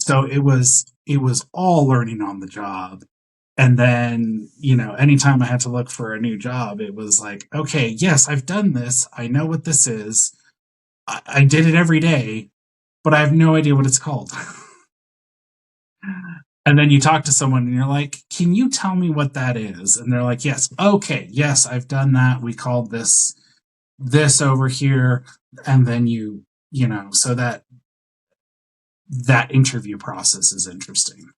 So it was all learning on the job. And then, anytime I had to look for a new job, it was like, okay, yes, I've done this. I know what this is. I did it every day, but I have no idea what it's called. And then you talk to someone and you're like, can you tell me what that is? And they're like, yes, okay, yes, I've done that. We called this over here. And then so that interview process is interesting.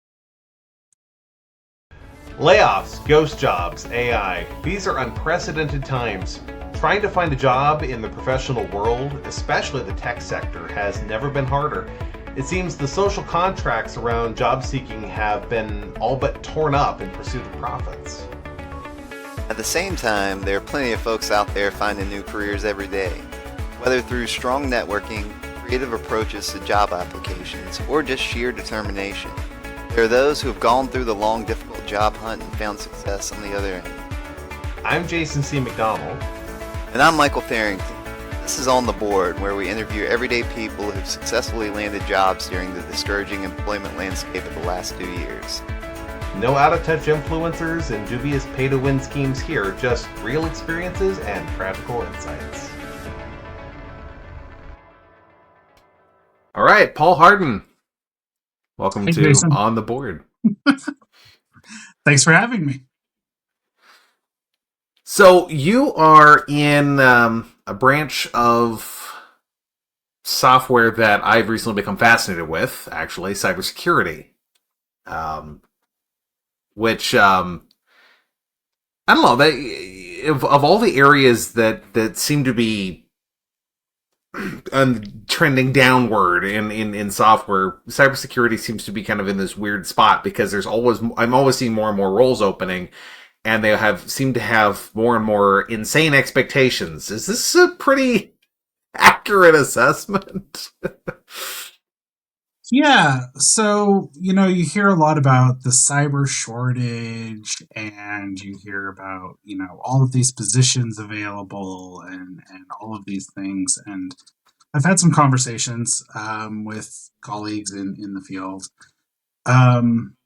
Layoffs, ghost jobs, AI. These are unprecedented times. Trying to find a job in the professional world, especially the tech sector, has never been harder. It seems the social contracts around job seeking have been all but torn up in pursuit of profits. At the same time, there are plenty of folks out there finding new careers every day, whether through strong networking, creative approaches to job applications, or just sheer determination. There are those who have gone through the long, difficult job hunt and found success on the other end. I'm Jason C. McDonald. And I'm Michael Tharrington. This is On the Board, where we interview everyday people who've successfully landed jobs during the discouraging employment landscape of the last 2 years. No out-of-touch influencers and dubious pay-to-win schemes here, just real experiences and practical insights. All right, Paul Hardin. Welcome Hey, to Jason. On the Board. Thanks for having me. So you are in a branch of software that I've recently become fascinated with, actually, cybersecurity. Which, I don't know, of all the areas that seem to be trending downward in software, cybersecurity seems to be kind of in this weird spot because I'm always seeing more and more roles opening, and they seem to have more and more insane expectations. Is this a pretty accurate assessment? Yeah, so you hear a lot about the cyber shortage, and you hear about all of these positions available, and all of these things. And I've had some conversations with colleagues in the field. Um,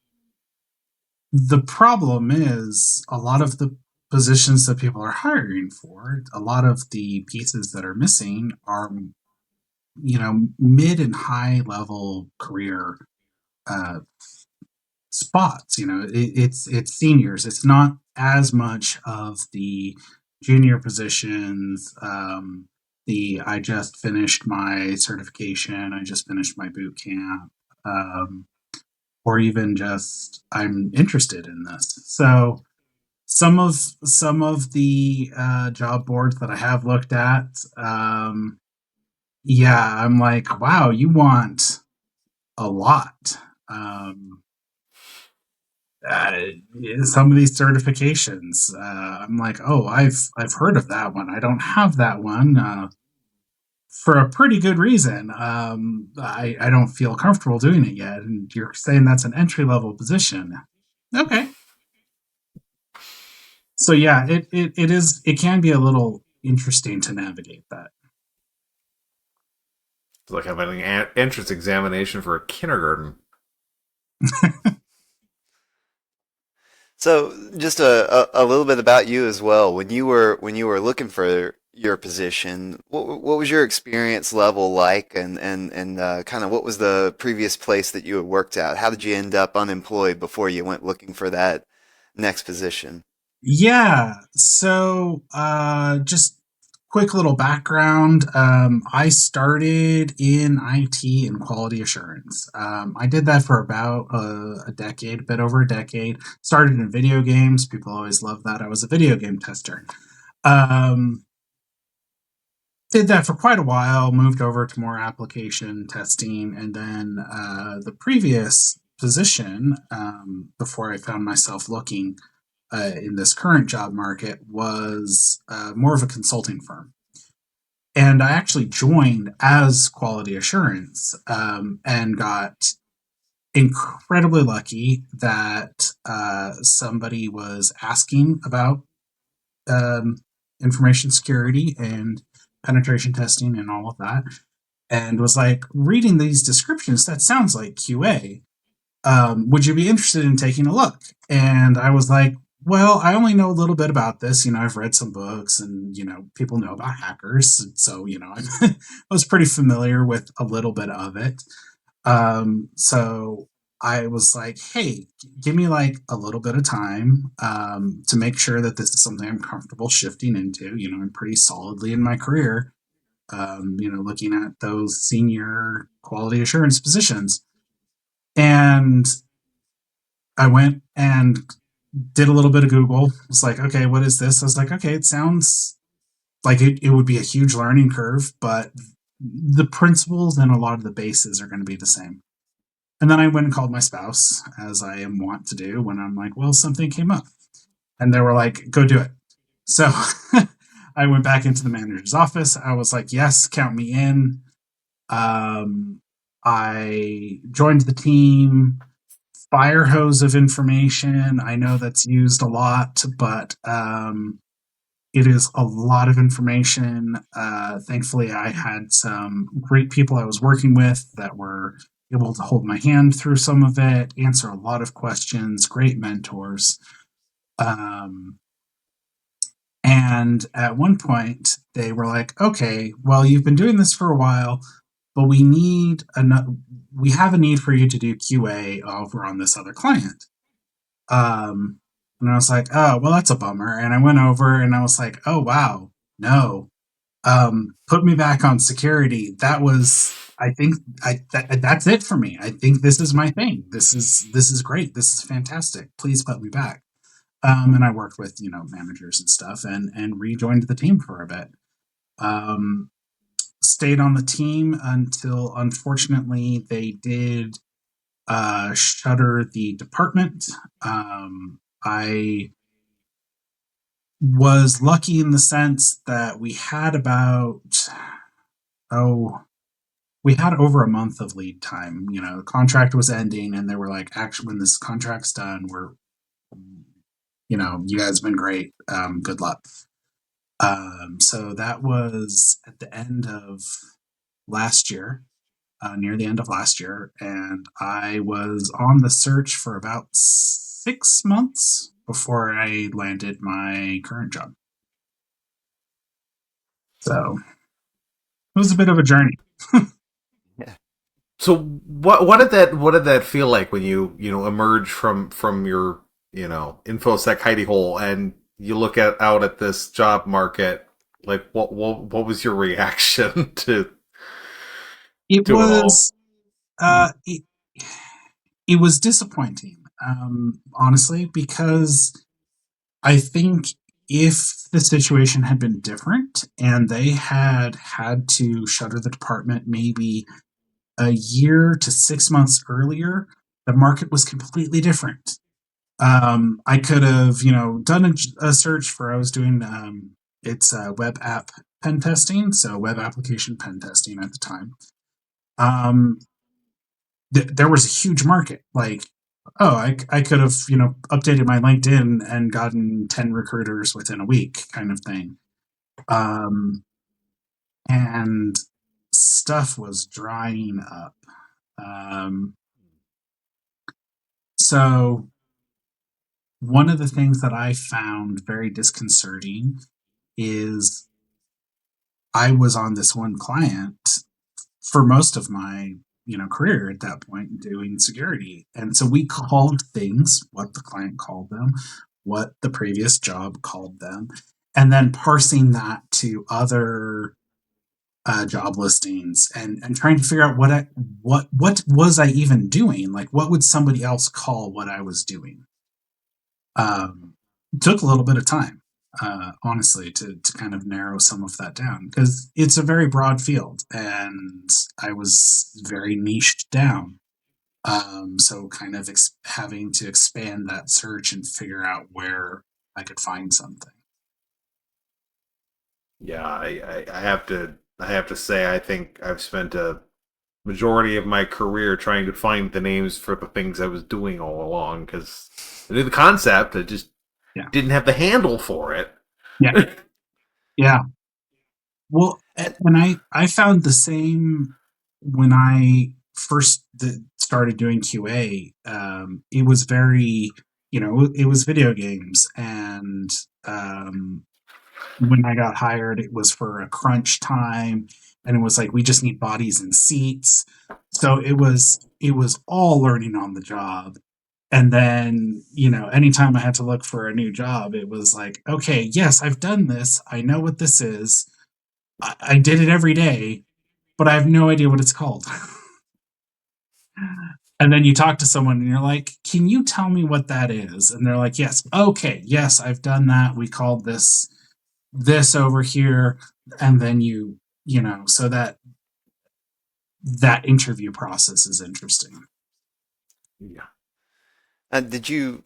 the problem is a lot of the positions that people are hiring for, a lot of the pieces that are missing are mid and high level career uh, spots. It's seniors. It's not as much of the junior positions. The I just finished my certification. I just finished my boot camp. Or even just I'm interested in this. So some of the job boards that I have looked at, yeah, I'm like, wow, you want a lot. Um, uh, some of these certifications, I'm like, oh, I've heard of that one. I don't have that one for a pretty good reason. I don't feel comfortable doing it yet, and you're saying that's an entry level position. Okay, so yeah, it can be a little interesting to navigate that. It's like having an entrance examination for a kindergarten. So, just a little bit about you as well. When you were looking for your position, what was your experience level like, and kind of what was the previous place that you had worked at? How did you end up unemployed before you went looking for that next position? Yeah. So, just quick little background. I started in IT and quality assurance. I did that for about a decade, a bit over a decade. Started in video games. People always love that. I was a video game tester. Um, did that for quite a while. Moved over to more application testing, and then the previous position before I found myself looking in this current job market was more of a consulting firm. And I actually joined as quality assurance and got incredibly lucky that somebody was asking about um, information security and penetration testing and all of that. and was like, reading these descriptions, that sounds like QA. Would you be interested in taking a look? And I was like, well, I only know a little bit about this. I've read some books, and, people know about hackers. So, I was pretty familiar with a little bit of it. So I was like, hey, give me like a little bit of time to make sure that this is something I'm comfortable shifting into. I'm pretty solidly in my career, looking at those senior quality assurance positions. And I went and did a little bit of Google. Was like, okay, what is this? I was like, okay, it sounds like it would be a huge learning curve, but the principles and a lot of the bases are going to be the same. And then I went and called my spouse, as I am wont to do when I'm like, well, something came up. And they were like, go do it. So I went back into the manager's office. I was like, yes, count me in. I joined the team. Fire hose of information. I know that's used a lot, but it is a lot of information. Thankfully, I had some great people I was working with that were able to hold my hand through some of it, answer a lot of questions, great mentors. Um, and at one point, they were like, okay, well, you've been doing this for a while, but we have a need for you to do QA over on this other client. And I was like, oh, well, that's a bummer. And I went over and I was like, oh, wow, no, put me back on security. I think that's it for me. I think this is my thing. This is great. This is fantastic. Please put me back. And I worked with, managers and stuff, and rejoined the team for a bit. Um, Stayed on the team until, unfortunately, they did shutter the department. I was lucky in the sense that we had over a month of lead time. The contract was ending, and they were like, actually, when this contract's done, you guys have been great. Good luck. So that was at the end of last year, near the end of last year, and I was on the search for about 6 months before I landed my current job. So it was a bit of a journey. Yeah. So what did that feel like when you emerge from your infosec hidey hole and you look out at this job market? Like what was your reaction to It it all? was uh, it, it was disappointing, honestly, because I think if the situation had been different and they had to shutter the department maybe a year to 6 months earlier, the market was completely different. I could have, done a search for, I was doing, it's web app pen testing, so web application pen testing at the time. Um, there was a huge market. Like, oh, I could have, updated my LinkedIn and gotten 10 recruiters within a week, kind of thing. And stuff was drying up. Um, so one of the things that I found very disconcerting is I was on this one client for most of my career at that point doing security, and so we called things what the client called them, what the previous job called them, and then parsing that to other job listings, and trying to figure out what was I even doing, like what would somebody else call what I was doing. It took a little bit of time, honestly, to kind of narrow some of that down, because it's a very broad field and I was very niched down. So kind of having to expand that search and figure out where I could find something. Yeah, I have to say I think I've spent a majority of my career trying to find the names for the things I was doing all along because I knew the concept, I just Yeah. didn't have the handle for it. Yeah. Yeah. Well, and I found the same when I first started doing QA, it was very, it was video games. And um, when I got hired, it was for a crunch time, and it was like we just need bodies and seats. So it was all learning on the job. And then, anytime I had to look for a new job, it was like, okay, yes, I've done this. I know what this is. I did it every day, but I have no idea what it's called. And then you talk to someone and you're like, can you tell me what that is? And they're like, yes. Okay, yes, I've done that. We called this over here. And then so that interview process is interesting. Yeah. Did you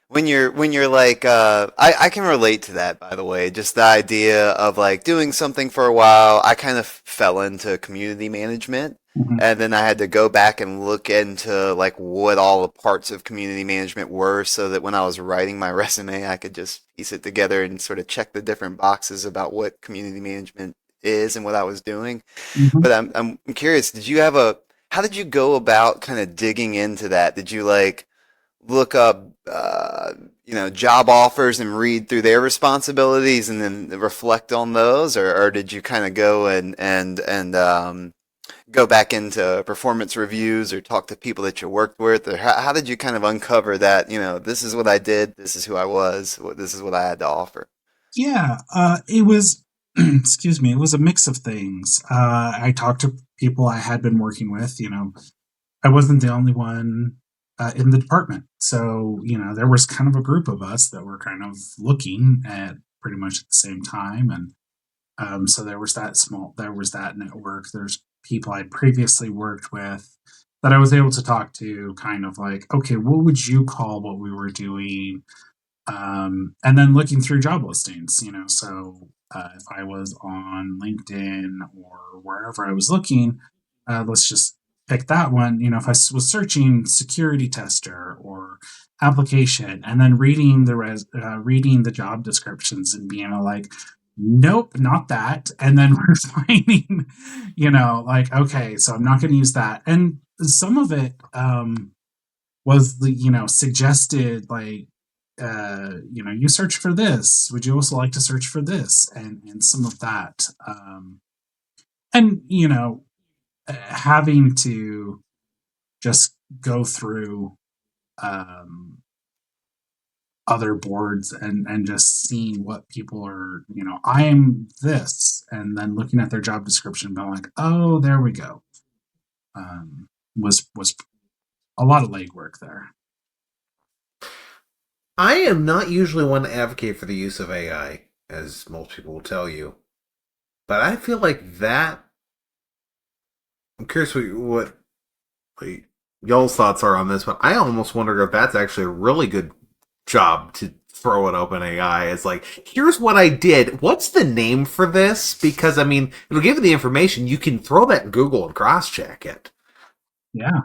when you're like I can relate to that, by the way, just the idea of like doing something for a while. I kind of fell into community management, Mhm. and then I had to go back and look into like what all the parts of community management were, so that when I was writing my resume I could just piece it together and sort of check the different boxes about what community management is and what I was doing. Mhm. But I'm curious, did you have a how did you go about kind of digging into that? Did you like look up, job offers and read through their responsibilities and then reflect on those, or did you kind of go and go back into performance reviews or talk to people that you worked with, or how did you kind of uncover that? This is what I did, this is who I was, this is what I had to offer. Yeah, it was, excuse me, it was a mix of things. I talked to people I had been working with. I wasn't the only one in the department. So, there was kind of a group of us that were kind of looking at pretty much at the same time. And so there was that network. There's people I previously worked with that I was able to talk to, kind of like, okay, what would you call what we were doing? And then looking through job listings, so if I was on LinkedIn or wherever I was looking, let's just pick that one. If I was searching security tester or application, and then reading the job descriptions and being like, nope, not that. And then we're finding, like, okay, so I'm not going to use that. And some of it, was the suggested, like, you search for this, would you also like to search for this, and some of that, and having to just go through um other boards, and just seeing what people are, I am this, and then looking at their job description and being like, oh, there we go. Was a lot of legwork there. I am not usually one to advocate for the use of AI, as most people will tell you, but I feel like that. I'm curious what y'all's thoughts are on this, but I almost wonder if that's actually a really good job to throw at OpenAI. It's like, here's what I did. What's the name for this? Because I mean, it'll give you the information. You can throw that in Google and cross-check it. Yeah.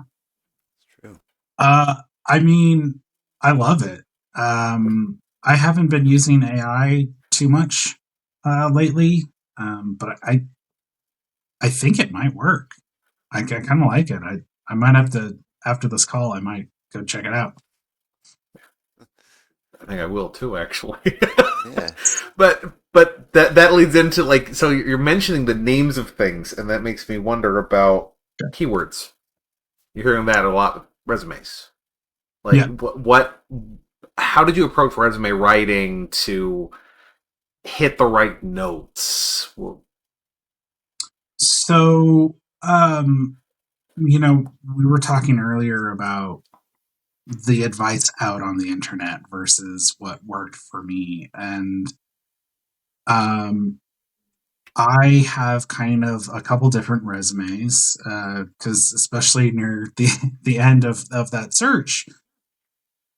True. I mean, I love it. I haven't been using AI too much lately, but I think it might work. I kind of like it. I might have to, after this call, I might go check it out. I think I will too, actually. Yeah. but that leads into like, so you're mentioning the names of things, and that makes me wonder about keywords. You're hearing that a lot with resumes. Like, Yeah. what how did you approach resume writing to hit the right notes? So, we were talking earlier about the advice out on the internet versus what worked for me, and um, I have kind of a couple different resumes, because especially near the end of that search,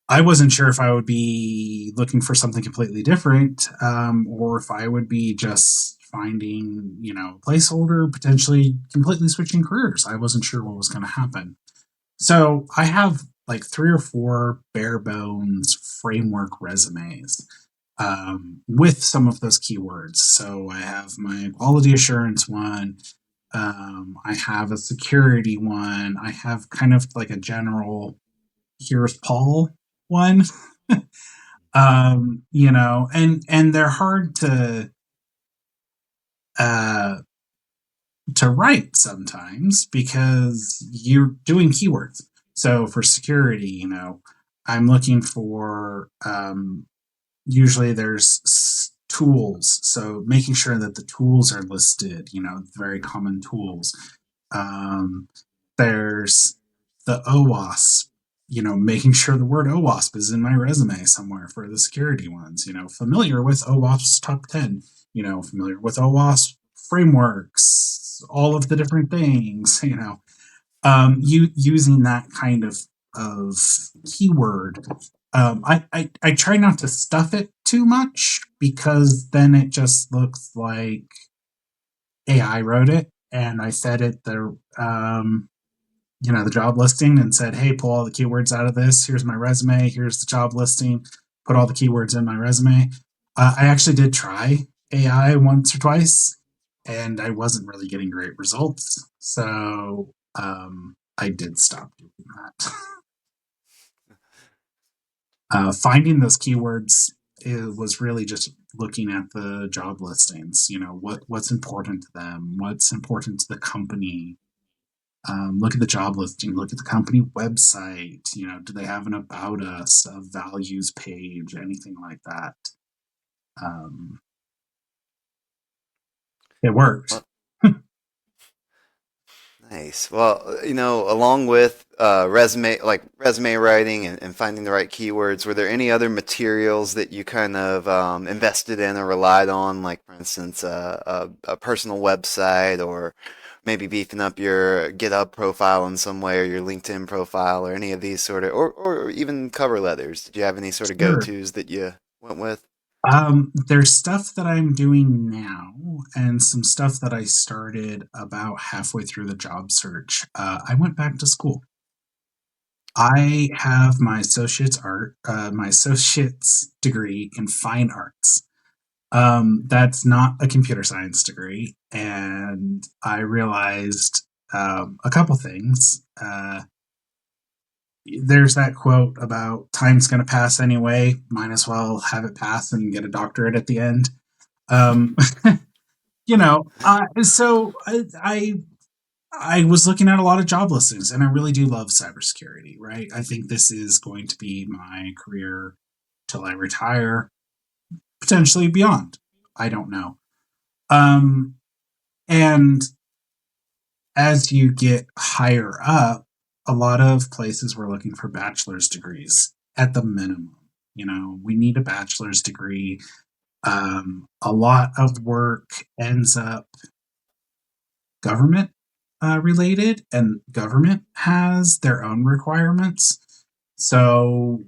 I wasn't sure if I would be looking for something completely different, or if I would be just finding, a placeholder, potentially completely switching careers. I wasn't sure what was going to happen. So I have like three or four bare bones framework resumes, with some of those keywords. So I have my quality assurance one. I have a security one. I have kind of like a general here's Paul one. And they're hard uh to write sometimes because you're doing keywords. So for security, I'm looking for usually there's tools. So making sure that the tools are listed, very common tools. Um, there's the OWASP, making sure the word OWASP is in my resume somewhere for the security ones, familiar with OWASP top 10, familiar with OWASP frameworks, all of the different things, you using that kind of keyword. I try not to stuff it too much because then it just looks like AI wrote it and I fed it the job listing and said, hey, pull all the keywords out of this. Here's my resume. Here's the job listing. Put all the keywords in my resume. I actually did try AI once or twice and I wasn't really getting great results. So I did stop doing that. Finding those keywords, it was really just looking at the job listings. What's important to them, what's important to the company. Look at the job listing, look at the company website. Do they have an about us, a values page, anything like that? It worked. Well, nice. Well, along with resume writing and finding the right keywords, were there any other materials that you kind of invested in or relied on, like for instance, a personal website, or maybe beefing up your GitHub profile in some way, or your LinkedIn profile, or any of these sort of, or even cover letters? Did you have any sort of Sure. go-tos that you went with? There's stuff that I'm doing now and some stuff that I started about halfway through the job search. I went back to school. I have my associate's degree in fine arts. That's not a computer science degree, and I realized a couple things. There's that quote about time's going to pass anyway. Might as well have it pass and get a doctorate at the end. Um, so I was looking at a lot of job listings, and I really do love cybersecurity. Right, I think this is going to be my career till I retire, potentially beyond. I don't know. Um, and as you get higher up, a lot of places were looking for bachelor's degrees at the minimum. We need a bachelor's degree. A lot of work ends up government related, and government has their own requirements. So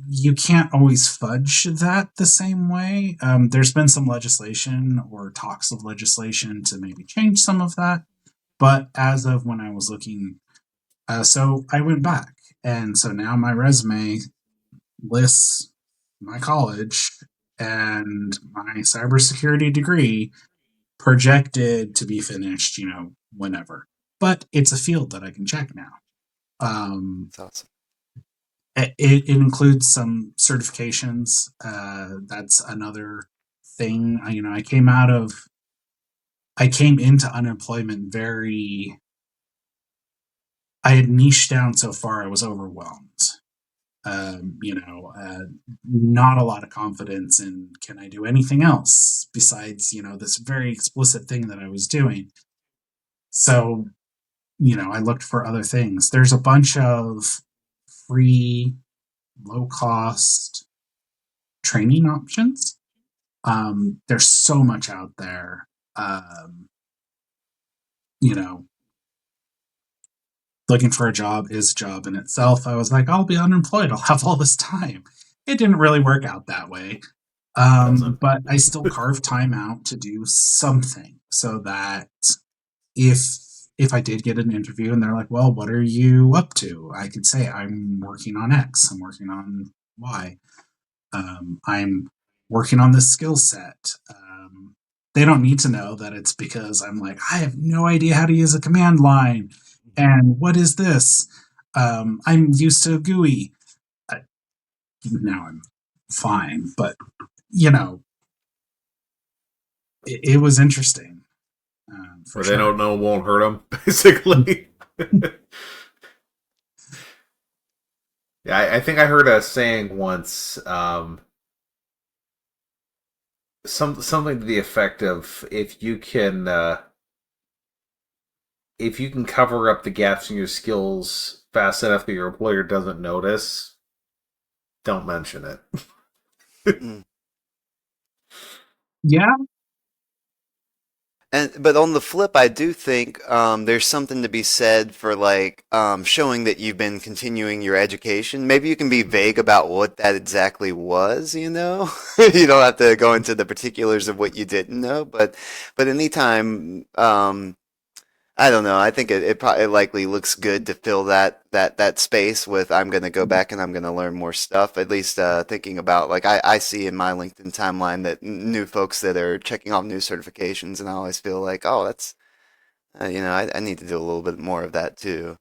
you can't always fudge that the same way. There's been some legislation or talks of legislation to maybe change some of that. But as of when I was looking, so I went back. And so now my resume lists my college and my cybersecurity degree projected to be finished, whenever. But it's a field that I can check now. That's awesome. It includes some certifications. That's another thing. I came into unemployment very. I had niched down so far. I was overwhelmed. Not a lot of confidence in can I do anything else besides this very explicit thing that I was doing. So I looked for other things. There's a bunch of free, low cost training options. There's so much out there. You know, Looking for a job is a job in itself. I was like, I'll be unemployed. I'll have all this time. It didn't really work out that way. But I still carved time out to do something so that if I did get an interview and they're like, well, what are you up to? I could say I'm working on X, I'm working on Y. I'm working on this skill set. they don't need to know that it's because I'm like, I have no idea how to use a command line. And what is this? I'm used to GUI. I, now I'm fine, but you know, it was interesting for Where they sure. don't know won't hurt them, basically. Yeah, I think I heard a saying once, something to the effect of if you can cover up the gaps in your skills fast enough that your employer doesn't notice, don't mention it. Mm. Yeah, But on the flip, I do think there's something to be said for like showing that you've been continuing your education. Maybe you can be vague about what that exactly was. You know, you don't have to go into the particulars of what you didn't know. But anytime I don't know. I think it probably likely looks good to fill that space with I'm going to go back and I'm going to learn more stuff. At least thinking about like I see in my LinkedIn timeline that new folks that are checking off new certifications, and I always feel like, oh, that's I need to do a little bit more of that too.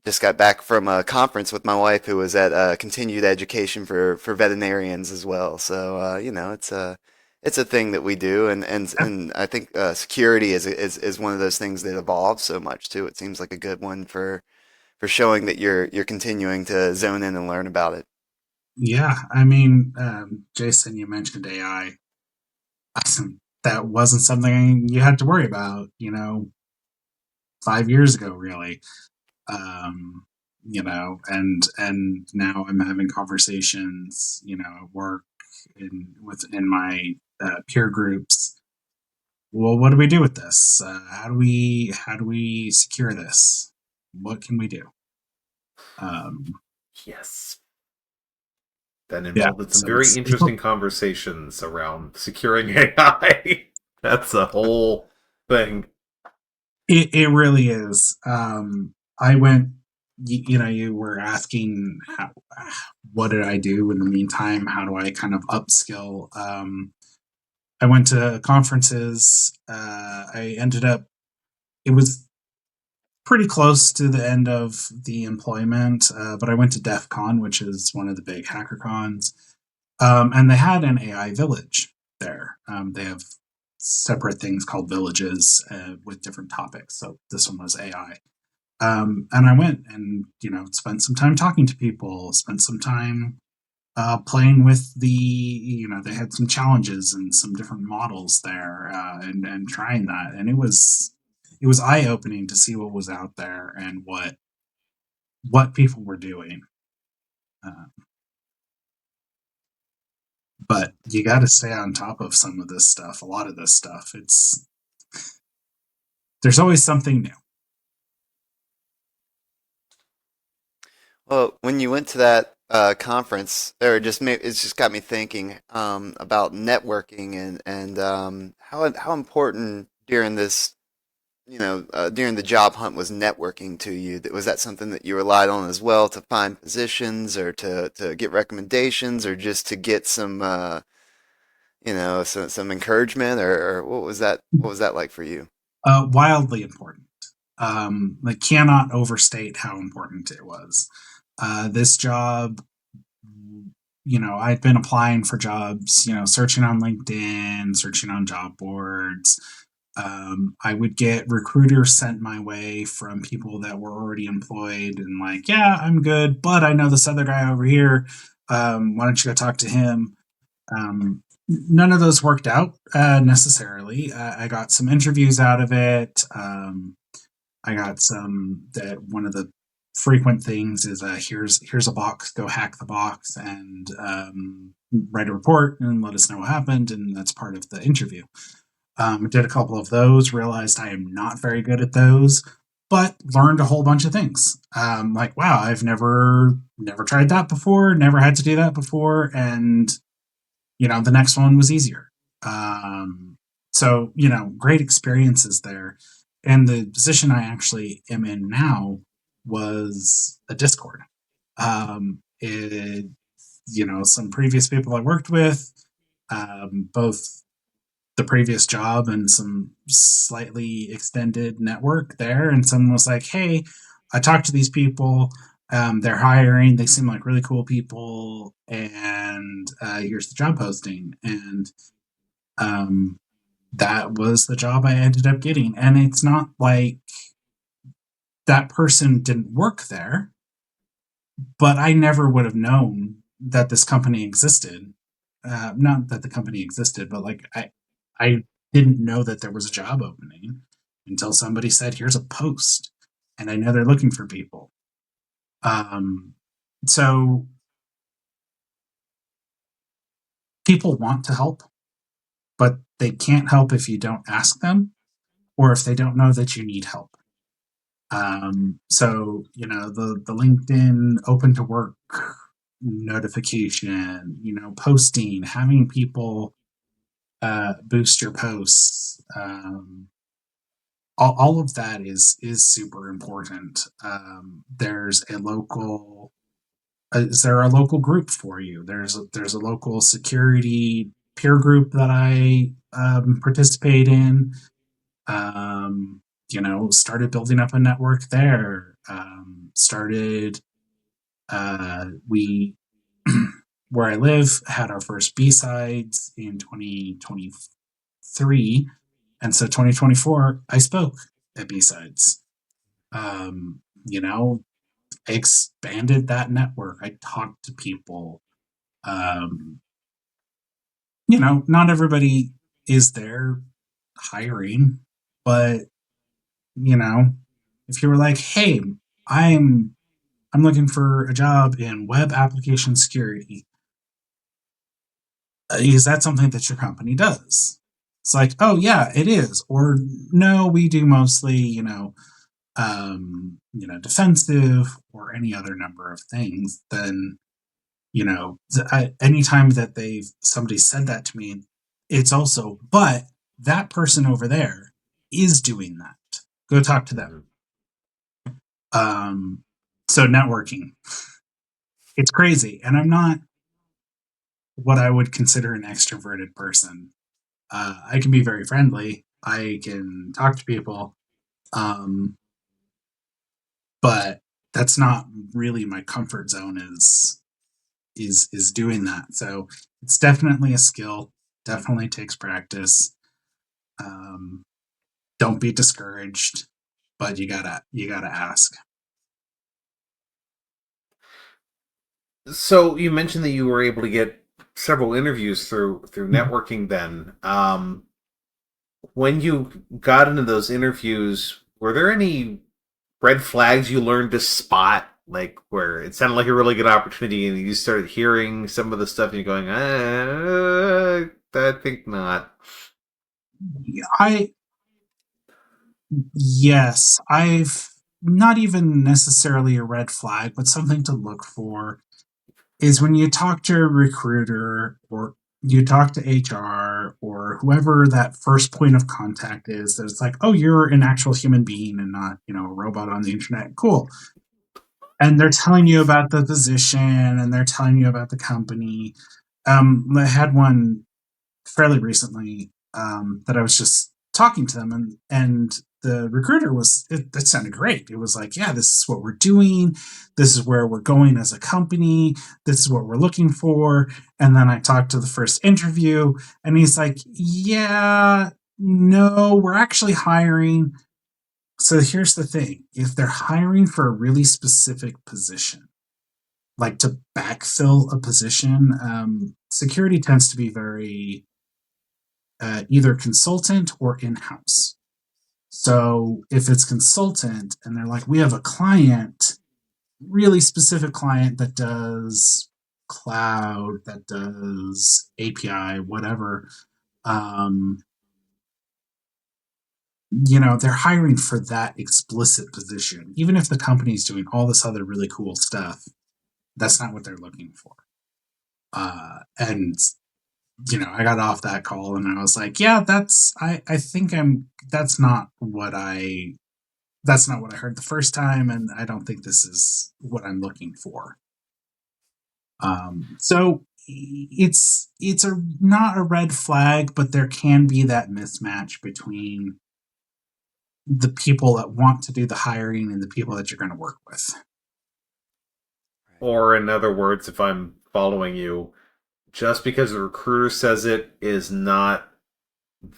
Just got back from a conference with my wife who was at continued education for veterinarians as well. So it's a thing that we do, and I think security is one of those things that evolves so much too. It seems like a good one for showing that you're continuing to zone in and learn about it. yeah. I mean, Jason, you mentioned AI. That wasn't something you had to worry about, 5 years ago, really. Um, and now I'm having conversations, at work in my peer groups. Well, what do we do with this? How do we secure this? What can we do? Um, Yes. That yeah, involved some so very it's interesting conversations around securing AI. That's a whole thing. it really is. I went. You were asking what did I do in the meantime? How do I kind of upskill? I went to conferences. I ended up. It was pretty close to the end of the employment, but I went to DEF CON, which is one of the big hacker cons, and they had an AI village there. They have separate things called villages with different topics. So this one was AI. And I went and spent some time talking to people, spent some time playing with they had some challenges and some different models there, and trying that, and it was eye opening to see what was out there and what people were doing. Uh, but you got to stay on top of some of this stuff. A lot of this stuff, there's always something new. Well, when you went to that conference, it's just got me thinking about networking and how important during this during the job hunt was networking to you. Was that something that you relied on as well to find positions or to get recommendations or just to get some some encouragement or what was that like for you? Wildly important. I cannot overstate how important it was. This job, I'd been applying for jobs, searching on LinkedIn, searching on job boards. I would get recruiters sent my way from people that were already employed and like, yeah, I'm good, but I know this other guy over here. Why don't you go talk to him? None of those worked out necessarily. I got some interviews out of it. I got some that one of the frequent things is here's a box, go hack the box and write a report and let us know what happened, and that's part of the interview. Did a couple of those, realized I am not very good at those, but learned a whole bunch of things. Like, wow, I've never tried that before, never had to do that before, and the next one was easier. So great experiences there. And the position I actually am in now was a Discord. Some previous people I worked with, both the previous job and some slightly extended network there, and someone was like, "Hey, I talked to these people. They're hiring. They seem like really cool people, and here's the job posting." And um, that was the job I ended up getting. And it's not like that person didn't work there, but I never would have known that this company existed. Not that the company existed, but like I didn't know that there was a job opening until somebody said, "Here's a post," and I know they're looking for people. Um, so people want to help, but they can't help if you don't ask them or if they don't know that you need help. So the LinkedIn open to work notification, posting, having people boost your posts. All of that is super important. Is there a local group for you? There's a local security peer group that I participate in. Started building up a network there. Started we where I live had our first B-sides in 2023, and so 2024 I spoke at B-sides. Um, you know, I expanded that network. I talked to people. Um, not everybody is there hiring, but you know, if you were like, "Hey, I'm I'm looking for a job in web application security. Is that something that your company does?" It's like, "Oh yeah, it is," or "No, we do mostly, defensive or any other number of things." Then anytime that somebody said that to me, it's also, but that person over there is doing that. Go talk to them. Um, so networking, it's crazy, and I'm not what I would consider an extroverted person. I can be very friendly. I can talk to people, um, but that's not really my comfort zone. Is doing that. So it's definitely a skill. Definitely takes practice. Um, don't be discouraged, but you gotta ask. So you mentioned that you were able to get several interviews through Mhm. networking. Then, when you got into those interviews, were there any red flags you learned to spot? Like where it sounded like a really good opportunity, and you started hearing some of the stuff, and you're going, I think not. I Yes, I've not even necessarily a red flag, but something to look for is when you talk to a recruiter or you talk to HR or whoever that first point of contact is, that it's like, "Oh, you're an actual human being and not, a robot on the internet." Cool. And they're telling you about the position and they're telling you about the company. I had one fairly recently, that I was just talking to them, and the recruiter that sounded great. It was like, "Yeah, this is what we're doing. This is where we're going as a company. This is what we're looking for." And then I talked to the first interview, and he's like, "Yeah, no, we're actually hiring." So here's the thing: if they're hiring for a really specific position, like to backfill a position, security tends to be very either consultant or in-house. So if it's consultant and they're like, "We have a client, really specific client that does cloud, that does API, whatever," um, they're hiring for that explicit position. Even if the company's doing all this other really cool stuff, that's not what they're looking for. And I got off that call and I was like, "Yeah, I think that's not what I heard the first time, and I don't think this is what I'm looking for." So it's a not a red flag, but there can be that mismatch between the people that want to do the hiring and the people that you're going to work with. Or in other words, if I'm following you, just because the recruiter says it is not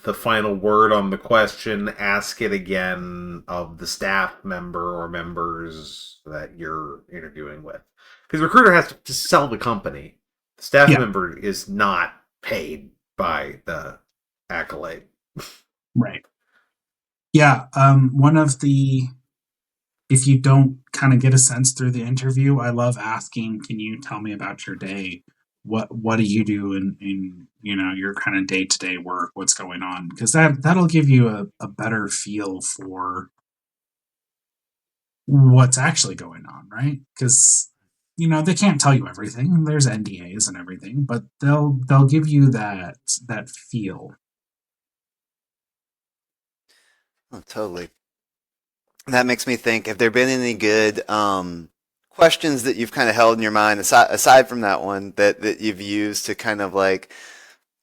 the final word on the question. Ask it again of the staff member or members that you're interviewing with. Because the recruiter has to sell the company. The staff Yeah. member is not paid by the accolade. Right. Yeah. One of the, if you don't kind of get a sense through the interview, I love asking, can you tell me about your day? What do you do in your kind of day-to-day work? What's going on? Because that'll give you a better feel for what's actually going on, right? Because they can't tell you everything. There's NDAs and everything, but they'll give you that feel. Oh, totally. That makes me think, have there been any good questions that you've kind of held in your mind, aside from that one, that you've used to kind of like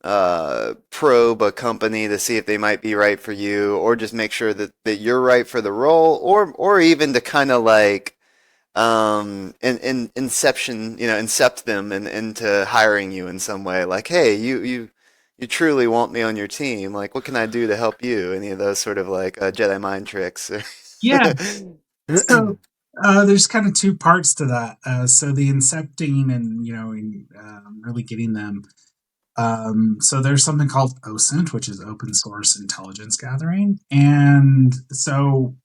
probe a company to see if they might be right for you, or just make sure that you're right for the role, or even to kind of like incept them into hiring you in some way, like, hey, you truly want me on your team, like what can I do to help you? Any of those sort of like Jedi mind tricks? Yeah. So there's kind of two parts to that. So the incepting and really getting them. So there's something called OSINT, which is Open Source Intelligence Gathering, and so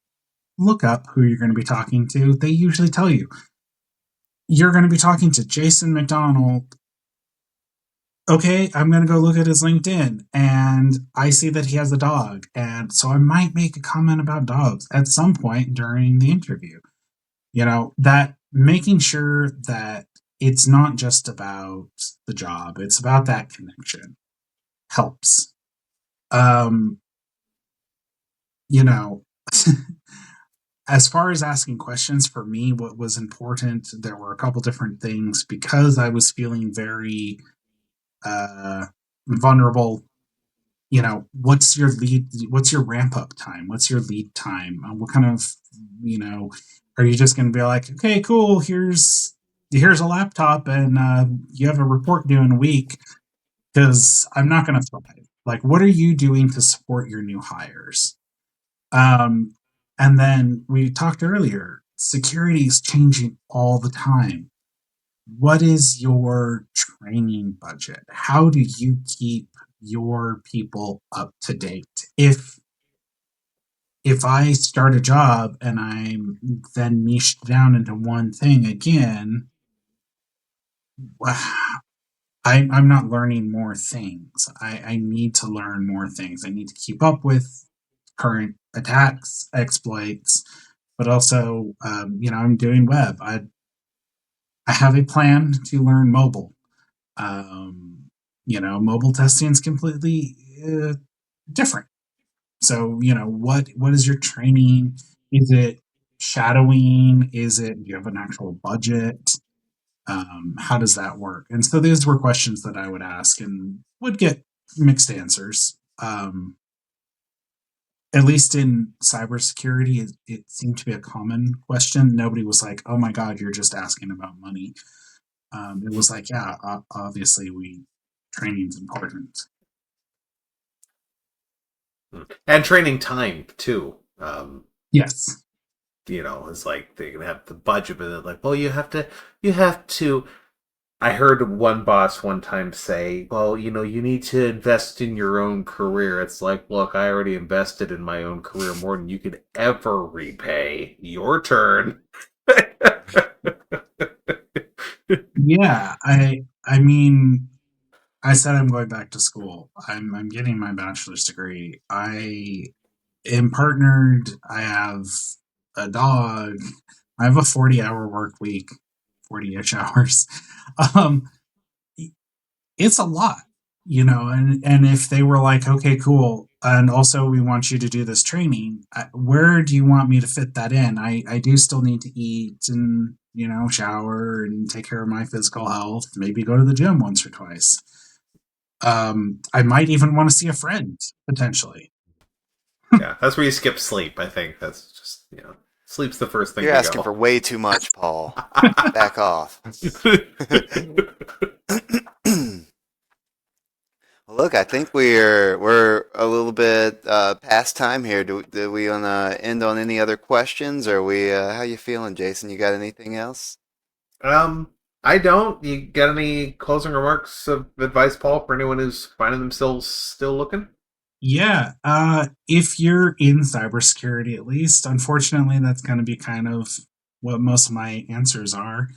look up who you're going to be talking to. They usually tell you you're going to be talking to Jason McDonald. Okay, I'm going to go look at his LinkedIn, and I see that he has a dog, and so I might make a comment about dogs at some point during the interview. That making sure that it's not just about the job, it's about that connection helps. You know, as far as asking questions, for me, what was important, there were a couple different things because I was feeling very vulnerable. What's your ramp up time? What's your lead time? What kind of, are you just going to be like, okay, cool, here's a laptop and you have a report due in a week? Because I'm not going to thrive. Like, what are you doing to support your new hires? And then we talked earlier, security is changing all the time. What is your training budget? How do you keep your people up to date? If I start a job and I'm then niched down into one thing again, I'm not learning more things. I need to learn more things. I need to keep up with current attacks, exploits, but also, I'm doing web. I have a plan to learn mobile. Mobile testing is completely different. So, what is your training? Is it shadowing? Do you have an actual budget? How does that work? And so these were questions that I would ask and would get mixed answers. At least in cybersecurity, it seemed to be a common question. Nobody was like, "Oh my God, you're just asking about money." It was like, "Yeah, obviously, training's important." And training time too. Yes. It's like they're gonna have the budget, but they're like, well, you have to. I heard one boss one time say, well, you need to invest in your own career. It's like, look, I already invested in my own career more than you could ever repay. Your turn. Yeah, I mean, I said I'm going back to school. I'm getting my bachelor's degree. I am partnered. I have a dog. I have a 40-hour work week, 40-ish hours. Um, it's a lot, and if they were like, okay, cool, and also we want you to do this training, where do you want me to fit that in? I do still need to eat and shower and take care of my physical health, maybe go to the gym once or twice. I might even want to see a friend, potentially. Yeah, that's where you skip sleep, I think. That's just, sleep's the first thing You're to asking go. for way too much, Paul. Back off. Well, look, I think we're a little bit past time here. Do we want to end on any other questions? Or we how you feeling, Jason? You got anything else? I don't. You got any closing remarks of advice, Paul, for anyone who's finding themselves still looking? Yeah, if you're in cybersecurity, at least, unfortunately, that's going to be kind of what most of my answers are.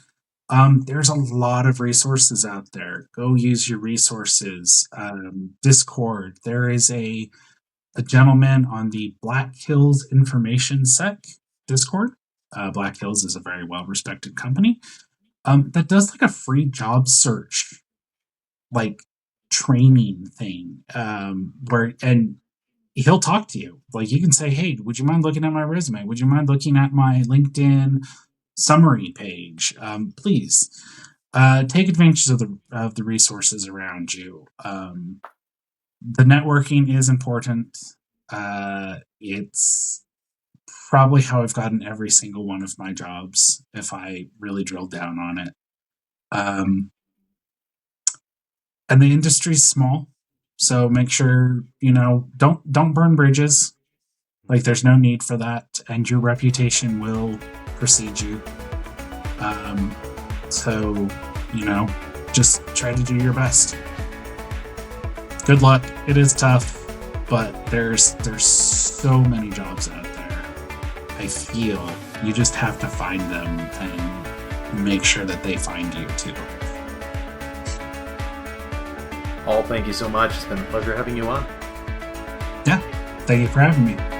There's a lot of resources out there. Go use your resources. Discord. There is a gentleman on the Black Hills Information Sec Discord. Black Hills is a very well respected company that does like a free job search, like training thing, where and he'll talk to you. Like you can say, "Hey, would you mind looking at my resume? Would you mind looking at my LinkedIn summary page? Please." Take advantage of the resources around you. The networking is important. It's probably how I've gotten every single one of my jobs if I really drill down on it. And the industry's small, so make sure don't burn bridges. Like there's no need for that, and your reputation will precede you. So just try to do your best. Good luck. It is tough, but there's so many jobs out there. I feel you just have to find them and make sure that they find you too. Paul, thank you so much. It's been a pleasure having you on. Yeah, thank you for having me.